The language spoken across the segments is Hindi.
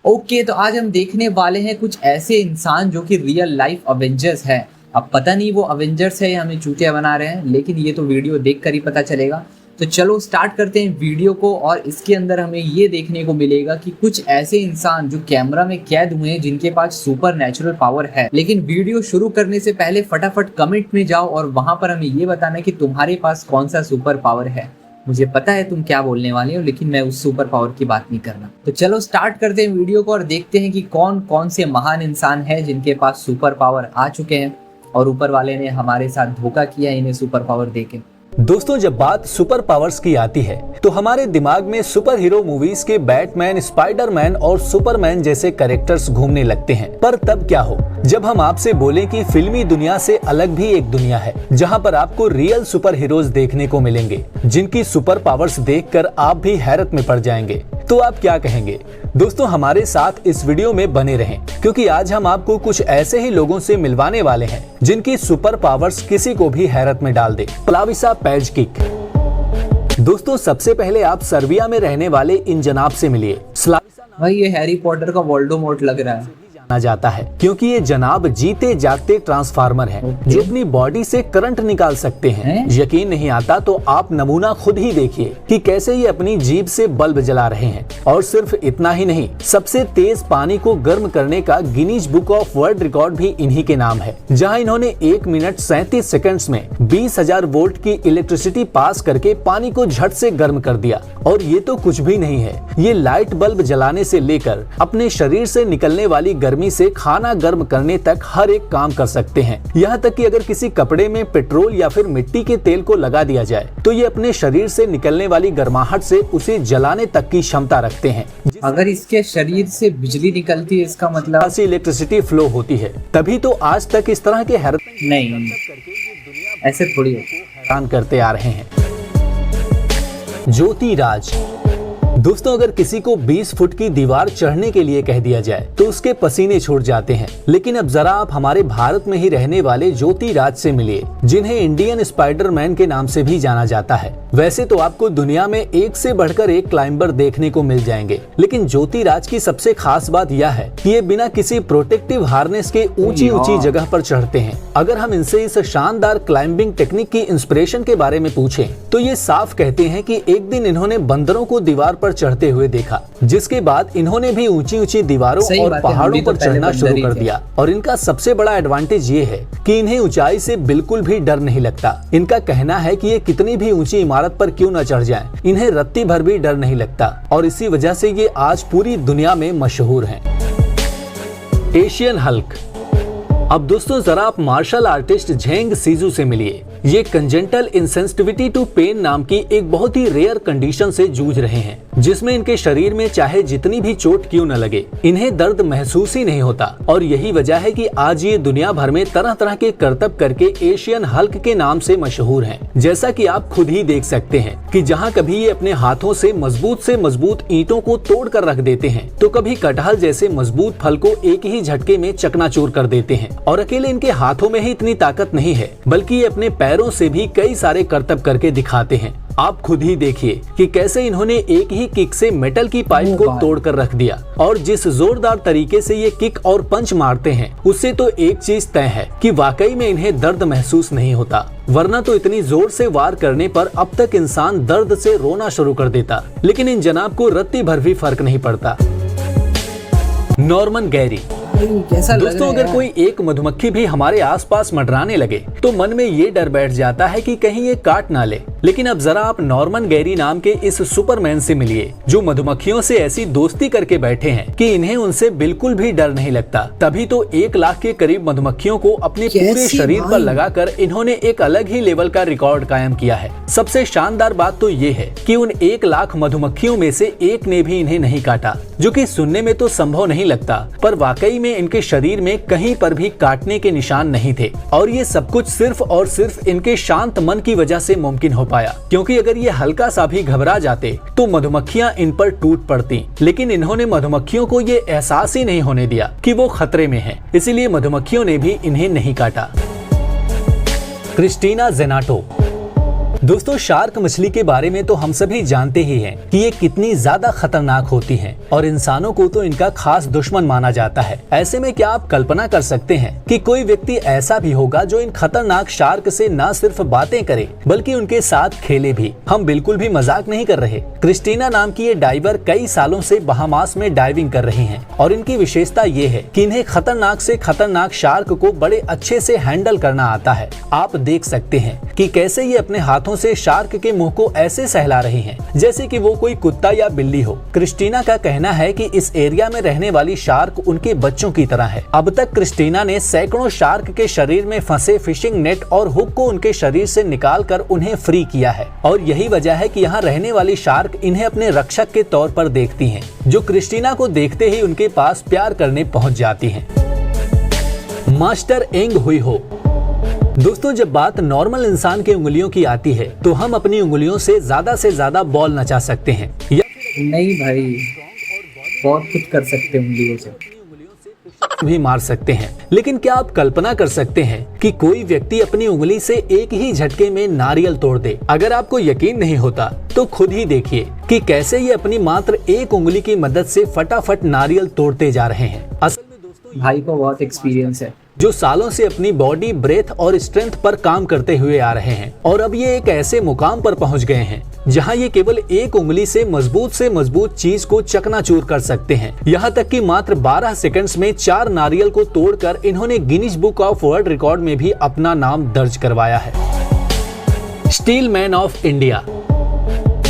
ओके, तो आज हम देखने वाले हैं कुछ ऐसे इंसान जो कि रियल लाइफ अवेंजर्स है। अब पता नहीं वो अवेंजर्स है या हमें चूतिया बना रहे हैं, लेकिन ये तो वीडियो देखकर ही पता चलेगा। तो चलो स्टार्ट करते हैं वीडियो को। और इसके अंदर हमें ये देखने को मिलेगा कि कुछ ऐसे इंसान जो कैमरा में कैद हुए हैं जिनके पास सुपर नेचुरल पावर है। लेकिन वीडियो शुरू करने से पहले फटाफट कमेंट में जाओ और वहां पर हमें ये बताना कि तुम्हारे पास कौन सा सुपर पावर है। मुझे पता है तुम क्या बोलने वाले हो, लेकिन मैं उस सुपर पावर की बात नहीं करना। तो चलो स्टार्ट करते हैं वीडियो को और देखते हैं कि कौन कौन से महान इंसान हैं जिनके पास सुपर पावर आ चुके हैं और ऊपर वाले ने हमारे साथ धोखा किया इन्हें सुपर पावर देके। दोस्तों, जब बात सुपर पावर्स की आती है तो हमारे दिमाग में सुपर हीरो मूवीज के बैटमैन, स्पाइडरमैन और सुपरमैन जैसे कैरेक्टर्स घूमने लगते हैं। पर तब क्या हो जब हम आपसे बोलें कि फिल्मी दुनिया से अलग भी एक दुनिया है जहां पर आपको रियल सुपर हीरोज देखने को मिलेंगे जिनकी सुपर पावर्स देखकर आप भी हैरत में पड़ जाएंगे। तो आप क्या कहेंगे? दोस्तों, हमारे साथ इस वीडियो में बने रहें क्योंकि आज हम आपको कुछ ऐसे ही लोगों से मिलवाने वाले हैं जिनकी सुपर पावर्स किसी को भी हैरत में डाल दे। प्लाविसा पेजकिक। दोस्तों, सबसे पहले आप सर्बिया में रहने वाले इन जनाब से मिलिए। भाई ये हैरी पॉटर का वोल्डेमॉर्ट लग रहा है जाता है क्योंकि ये जनाब जीते जागते ट्रांसफार्मर हैं जो अपनी बॉडी से करंट निकाल सकते हैं। यकीन नहीं आता तो आप नमूना खुद ही देखिए कि कैसे ये अपनी जीभ से बल्ब जला रहे हैं। और सिर्फ इतना ही नहीं, सबसे तेज पानी को गर्म करने का Guinness book of world record भी इन्हीं के नाम है, जहां इन्होंने 1 मिनट 37 सेकंड्स में 20,000 वोल्ट की इलेक्ट्रिसिटी पास करके पानी को झट से गर्म कर दिया। और ये तो कुछ भी नहीं है, ये लाइट बल्ब जलाने से लेकर अपने शरीर से निकलने वाली गर्मी से खाना गर्म करने तक हर एक काम कर सकते हैं। यहाँ तक कि अगर किसी कपड़े में पेट्रोल या फिर मिट्टी के तेल को लगा दिया जाए तो ये अपने शरीर से निकलने वाली गर्माहट से उसे जलाने तक की क्षमता रखते हैं। अगर इसके शरीर से बिजली निकलती है इसका मतलब ऐसी इलेक्ट्रिसिटी फ्लो होती है, तभी तो आज तक इस तरह के हैरत नहीं, ऐसे थोड़ी हैरान करते आ रहे हैं। ज्योति राज। दोस्तों, अगर किसी को 20 फुट की दीवार चढ़ने के लिए कह दिया जाए तो उसके पसीने छूट जाते हैं। लेकिन अब जरा आप हमारे भारत में ही रहने वाले ज्योति राज से मिलिए, जिन्हें इंडियन स्पाइडरमैन के नाम से भी जाना जाता है। वैसे तो आपको दुनिया में एक से बढ़कर एक क्लाइंबर देखने को मिल जाएंगे, लेकिन ज्योति राज की सबसे खास बात यह है कि ये बिना किसी प्रोटेक्टिव हार्नेस के ऊंची ऊंची जगह पर चढ़ते हैं। अगर हम इनसे इस शानदार क्लाइंबिंग टेक्निक की इंस्पिरेशन के बारे में पूछें तो ये साफ कहते हैं कि एक दिन इन्होंने बंदरों को दीवार पर चढ़ते हुए देखा, जिसके बाद इन्होंने भी ऊंची ऊंची दीवारों और पहाड़ों पर चढ़ना शुरू कर दिया। और इनका सबसे बड़ा एडवांटेज ये है कि इन्हें ऊंचाई से बिल्कुल भी डर नहीं लगता। इनका कहना है कि ये कितनी भी ऊंची इमारत पर क्यों न चढ़ जाएं, इन्हें रत्ती भर भी डर नहीं लगता और इसी वजह से ये आज पूरी दुनिया में मशहूर हैं। Asian Hulk. अब दोस्तों, जरा आप मार्शल आर्टिस्ट झेंग सीजू से मिलिए। ये कंजेंटल इंसेंसिटिविटी टू पेन नाम की एक बहुत ही रेयर कंडीशन से जूझ रहे हैं, जिसमें इनके शरीर में चाहे जितनी भी चोट क्यों न लगे, इन्हें दर्द महसूस ही नहीं होता। और यही वजह है कि आज ये दुनिया भर में तरह तरह के करतब करके एशियन हल्क के नाम से मशहूर हैं। जैसा कि आप खुद ही देख सकते हैं कि जहाँ कभी ये अपने हाथों से मजबूत ईंटों को तोड़ कर रख देते हैं तो कभी कटहल जैसे मजबूत फल को एक ही झटके में चकनाचूर कर देते हैं। और अकेले इनके हाथों में ही इतनी ताकत नहीं है, बल्कि ये अपने पैरों से भी कई सारे करतब करके दिखाते हैं। आप खुद ही देखिए कि कैसे इन्होंने एक ही किक से मेटल की पाइप को तोड़कर रख दिया। और जिस जोरदार तरीके से ये किक और पंच मारते हैं, उससे तो एक चीज तय है कि वाकई में इन्हें दर्द महसूस नहीं होता, वरना तो इतनी जोर से वार करने पर अब तक इंसान दर्द से रोना शुरू कर देता। लेकिन इन जनाब को रत्ती भर भी फर्क नहीं पड़ता। Norman Gary. दोस्तों, अगर कोई एक मधुमक्खी भी हमारे आसपास मंडराने लगे तो मन में ये डर बैठ जाता है कि कहीं ये काट ना ले। लेकिन अब जरा आप नॉर्मन गैरी नाम के इस सुपरमैन से मिलिए, जो मधुमक्खियों से ऐसी दोस्ती करके बैठे हैं कि इन्हें उनसे बिल्कुल भी डर नहीं लगता। तभी तो 1 लाख के करीब मधुमक्खियों को अपने पूरे शरीर पर लगाकर इन्होंने एक अलग ही लेवल का रिकॉर्ड कायम किया है। सबसे शानदार बात तो ये है कि उन 1 लाख मधुमक्खियों में से एक ने भी इन्हें नहीं काटा, जो कि सुनने में तो संभव नहीं लगता, पर वाकई में इनके शरीर में कहीं पर भी काटने के निशान नहीं थे। और ये सब कुछ सिर्फ और सिर्फ इनके शांत मन की वजह से मुमकिन हो पाया, क्योंकि अगर ये हल्का सा भी घबरा जाते तो मधुमक्खियां इन पर टूट पड़ती। लेकिन इन्होंने मधुमक्खियों को ये एहसास ही नहीं होने दिया कि वो खतरे में हैं, इसीलिए मधुमक्खियों ने भी इन्हें नहीं काटा। क्रिस्टीना जेनाटो। दोस्तों शार्क मछली के बारे में तो हम सभी जानते ही हैं कि ये कितनी ज्यादा खतरनाक होती हैं और इंसानों को तो इनका खास दुश्मन माना जाता है। ऐसे में क्या आप कल्पना कर सकते हैं कि कोई व्यक्ति ऐसा भी होगा जो इन खतरनाक शार्क से न सिर्फ बातें करे बल्कि उनके साथ खेले भी। हम बिल्कुल भी मजाक नहीं कर रहे। क्रिस्टीना नाम की ये डाइवर कई सालों से बहामास में डाइविंग कर रही हैं और इनकी विशेषता ये है कि इन्हें खतरनाक से खतरनाक शार्क को बड़े अच्छे से हैंडल करना आता है। आप देख सकते हैं कि कैसे ये अपने हाथों से शार्क के मुंह को ऐसे सहला रही हैं जैसे कि वो कोई कुत्ता या बिल्ली हो। क्रिस्टीना का कहना है कि इस एरिया में रहने वाली शार्क उनके बच्चों की तरह है। अब तक क्रिस्टीना ने सैकड़ों शार्क के शरीर में फंसे फिशिंग नेट और हुक को उनके शरीर से निकालकर उन्हें फ्री किया है और यही वजह है कि यहाँ रहने वाली शार्क इन्हें अपने रक्षक के तौर पर देखती हैं, जो क्रिस्टीना को देखते ही उनके पास प्यार करने पहुंच जाती हैं। मास्टर एंग हुई हो। दोस्तों जब बात नॉर्मल इंसान के उंगलियों की आती है तो हम अपनी उंगलियों से ज्यादा बॉल नचा सकते हैं या नहीं भाई, बहुत कुछ कर सकते हैं उंगलियों से, भी मार सकते हैं। लेकिन क्या आप कल्पना कर सकते हैं कि कोई व्यक्ति अपनी उंगली से एक ही झटके में नारियल तोड़ दे? अगर आपको यकीन नहीं होता तो खुद ही देखिए कि कैसे ये अपनी मात्र एक उंगली की मदद से फटाफट नारियल तोड़ते जा रहे हैं। असल में दोस्तों भाई को बहुत एक्सपीरियंस है, जो सालों से अपनी बॉडी ब्रेथ और स्ट्रेंथ पर काम करते हुए आ रहे हैं और अब ये एक ऐसे मुकाम पर पहुंच गए हैं जहां ये केवल एक उंगली से मजबूत चीज को चकनाचूर कर सकते हैं। यहाँ तक कि मात्र 12 सेकंड्स में 4 नारियल को तोड़कर इन्होंने Guinness book of world record में भी अपना नाम दर्ज करवाया है। Steel man of India.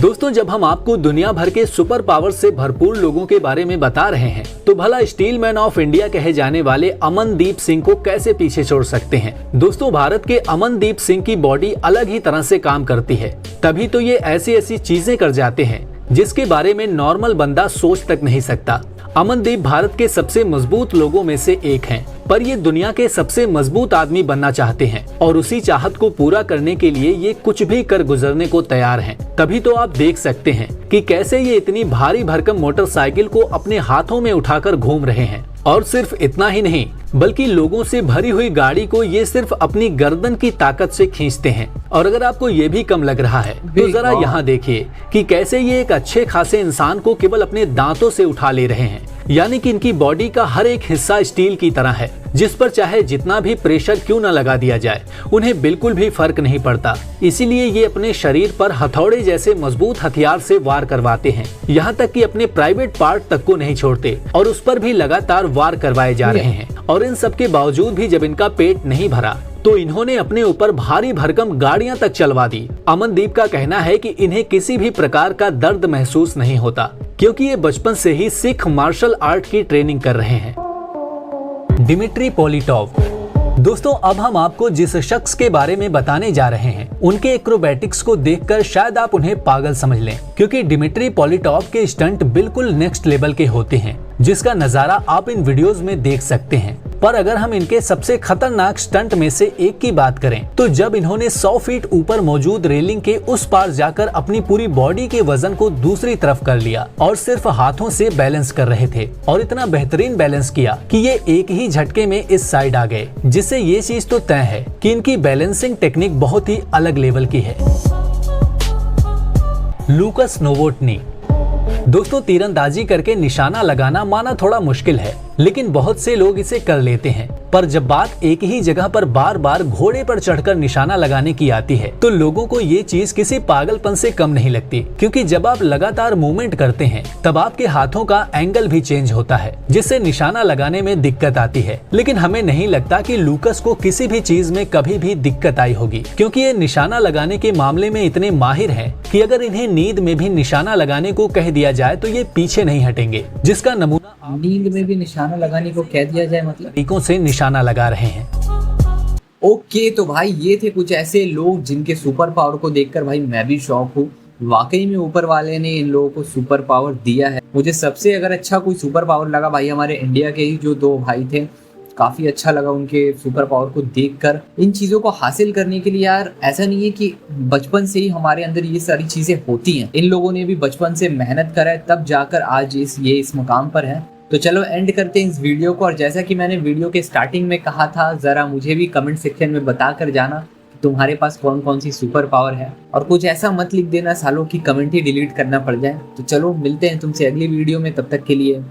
दोस्तों जब हम आपको दुनिया भर के सुपर पावर से भरपूर लोगों के बारे में बता रहे हैं तो भला स्टील मैन ऑफ इंडिया कहे जाने वाले अमनदीप सिंह को कैसे पीछे छोड़ सकते हैं। दोस्तों भारत के अमनदीप सिंह की बॉडी अलग ही तरह से काम करती है, तभी तो ये ऐसी चीजें कर जाते हैं जिसके बारे में नॉर्मल बंदा सोच तक नहीं सकता। अमनदीप भारत के सबसे मजबूत लोगों में से एक हैं, पर ये दुनिया के सबसे मजबूत आदमी बनना चाहते हैं और उसी चाहत को पूरा करने के लिए ये कुछ भी कर गुजरने को तैयार हैं। तभी तो आप देख सकते हैं कि कैसे ये इतनी भारी भरकम मोटरसाइकिल को अपने हाथों में उठाकर घूम रहे हैं और सिर्फ इतना ही नहीं बल्कि लोगों से भरी हुई गाड़ी को ये सिर्फ अपनी गर्दन की ताकत से खींचते हैं। और अगर आपको ये भी कम लग रहा है तो जरा यहाँ देखिए कि कैसे ये एक अच्छे खासे इंसान को केवल अपने दांतों से उठा ले रहे हैं। यानी कि इनकी बॉडी का हर एक हिस्सा स्टील की तरह है जिस पर चाहे जितना भी प्रेशर क्यों न लगा दिया जाए उन्हें बिल्कुल भी फर्क नहीं पड़ता। इसीलिए ये अपने शरीर पर हथौड़े जैसे मजबूत हथियार से वार करवाते हैं, यहाँ तक कि अपने प्राइवेट पार्ट तक को नहीं छोड़ते और उस पर भी लगातार वार करवाए जा रहे हैं। और इन सब के बावजूद भी जब इनका पेट नहीं भरा तो इन्होंने अपने ऊपर भारी भरकम गाड़ियां तक चलवा दी। अमनदीप का कहना है कि इन्हें किसी भी प्रकार का दर्द महसूस नहीं होता क्योंकि ये बचपन से ही सिख मार्शल आर्ट की ट्रेनिंग कर रहे हैं। डिमिट्री पॉलिटोव। दोस्तों अब हम आपको जिस शख्स के बारे में बताने जा रहे हैं उनके एक्रोबैटिक्स को देखकर शायद आप उन्हें पागल समझ लें, क्योंकि डिमिट्री पॉलिटोव के स्टंट बिल्कुल नेक्स्ट लेवल के होते हैं जिसका नजारा आप इन वीडियोस में देख सकते हैं। पर अगर हम इनके सबसे खतरनाक स्टंट में से एक की बात करें तो जब इन्होंने 100 फीट ऊपर मौजूद रेलिंग के उस पार जाकर अपनी पूरी बॉडी के वजन को दूसरी तरफ कर लिया और सिर्फ हाथों से बैलेंस कर रहे थे और इतना बेहतरीन बैलेंस किया कि ये एक ही झटके में इस साइड आ गए, जिससे ये चीज तो तय है कि इनकी बैलेंसिंग टेक्निक बहुत ही अलग लेवल की है। लूकस नोवोटनी। दोस्तों तीरंदाजी करके निशाना लगाना माना थोड़ा मुश्किल है, लेकिन बहुत से लोग इसे कर लेते हैं। पर जब बात एक ही जगह पर बार बार घोड़े पर चढ़कर निशाना लगाने की आती है तो लोगों को ये चीज किसी पागलपन से कम नहीं लगती, क्योंकि जब आप लगातार मूवमेंट करते हैं तब आपके हाथों का एंगल भी चेंज होता है जिससे निशाना लगाने में दिक्कत आती है। लेकिन हमें नहीं लगता कि लूकस को किसी भी चीज में कभी भी दिक्कत आई होगी, क्योंकि ये निशाना लगाने के मामले में इतने माहिर हैं कि अगर इन्हें नींद में भी निशाना लगाने को कह दिया जाए तो ये पीछे नहीं हटेंगे, जिसका नमूना नींद में भी निशाना लगाने को कह दिया जाए मतलब तरीकों से निशाना लगा रहे हैं। ओके तो भाई ये थे कुछ ऐसे लोग जिनके सुपर पावर को देखकर भाई मैं भी शौक हूँ। वाकई में ऊपर वाले ने इन लोगों को सुपर पावर दिया है। मुझे सबसे अगर अच्छा कोई सुपर पावर लगा भाई हमारे इंडिया के ही जो 2 भाई थे, काफी अच्छा लगा उनके सुपर पावर को देखकर। इन चीजों को हासिल करने के लिए यार ऐसा नहीं है कि बचपन से ही हमारे अंदर ये सारी चीजें होती हैं, इन लोगों ने भी बचपन से मेहनत करा है तब जाकर आज इस मुकाम पर है। तो चलो एंड करते हैं इस वीडियो को। और जैसा कि मैंने वीडियो के स्टार्टिंग में कहा था, जरा मुझे भी कमेंट सेक्शन में बता कर जाना तुम्हारे पास कौन कौन सी सुपर पावर है, और कुछ ऐसा मत लिख देना सालों की कमेंट ही डिलीट करना पड़ जाए। तो चलो मिलते हैं तुमसे अगली वीडियो में, तब तक के लिए